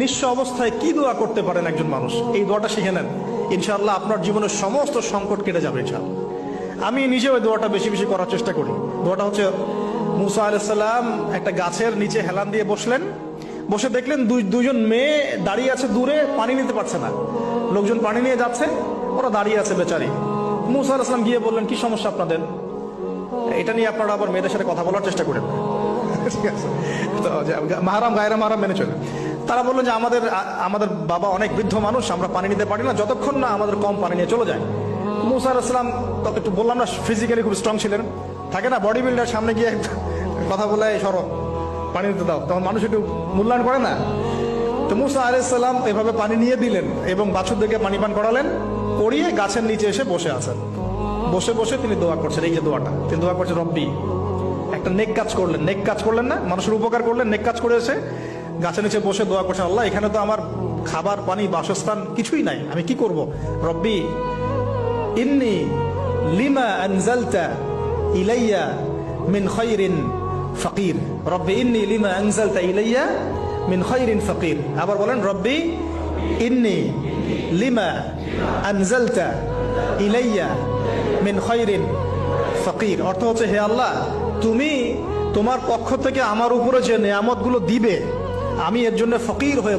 নিঃস্ব অবস্থায় কি দোয়া করতে পারেন একজন মানুষ, এই দোয়াটা শিখে নেন, ইনশাআল্লাহ আপনার জীবনের সমস্ত সংকট কেটে যাবে ইনশাআল্লাহ। আমি নিজেও এই দোয়াটা বেশি বেশি করার চেষ্টা করি। দোয়াটা হচ্ছে, মুসা আলাইহিস সালাম একটা গাছের নিচে হেলান দিয়ে বসলেন, বসে দেখলেন দুইজন মেয়ে দাঁড়িয়ে আছে দূরে, পানি নিতে পারছে না, লোকজন পানি নিয়ে যাচ্ছে, ওরা দাঁড়িয়ে আছে বেচারি। মুসা আলাইহিস সালাম গিয়ে বললেন, কি সমস্যা আপনাদের? এটা নিয়ে আপনারা আবার মেয়েদের সাথে কথা বলার চেষ্টা করেন, ঠিক আছে? তো মাহারাম গায়রা মাহারাম মেনে চলে। তারা বললেন যে আমাদের বাবা অনেক বৃদ্ধ মানুষ, আমরা পানি নিতে পারি না যতক্ষণ না আমাদের কম পানি নিয়ে চলে যায়। মুসা আলাইহিস সালাম তখন একটু বললাম না, ফিজিক্যালি খুব স্ট্রং ছিলেন, থাকে না বডি বিল্ডার, সামনে গিয়ে কথা বলে সরো পানি নিতে দাও, তখন মানুষ একটু মূল্যায়ন করে না। তো মুসা আলাইহিস সালাম এভাবে পানি নিয়ে দিলেন এবং বাছুরদেরকে পানি পান করালেন, করিয়ে গাছের নিচে এসে বসে আছেন। বসে বসে তিনি দোয়া করছেন, এই যে দোয়াটা তিনি দোয়া করছেন, রব্বি, একটা নেক কাজ করলেন, নেক কাজ করলেন না, মানুষের উপকার করলেন, নেক কাজ করে এসে গাছের নিচে বসে দোয়া করছেন, আল্লাহ এখানে তো আমার খাবার পানি বাসস্থান কিছুই নাই, আমি কি করব? রব্বি ইন্নী লিমা আনজালতা ইলাইয়া মিন খায়রিন ফাকির, রব্বি ইন্নী লিমা আনজালতা ইলাইয়া মিন খায়রিন ফাকির। আবার বলেন, রব্বি ইন্নী লিমা আনজালতা ইলাইয়া মিন খায়রিন ফাকির। অর্থ হচ্ছে, হে আল্লাহ, তুমি তোমার পক্ষ থেকে আমার উপরে যে নেয়ামতগুলো দিবে, আমি এর জন্য ফকির হয়ে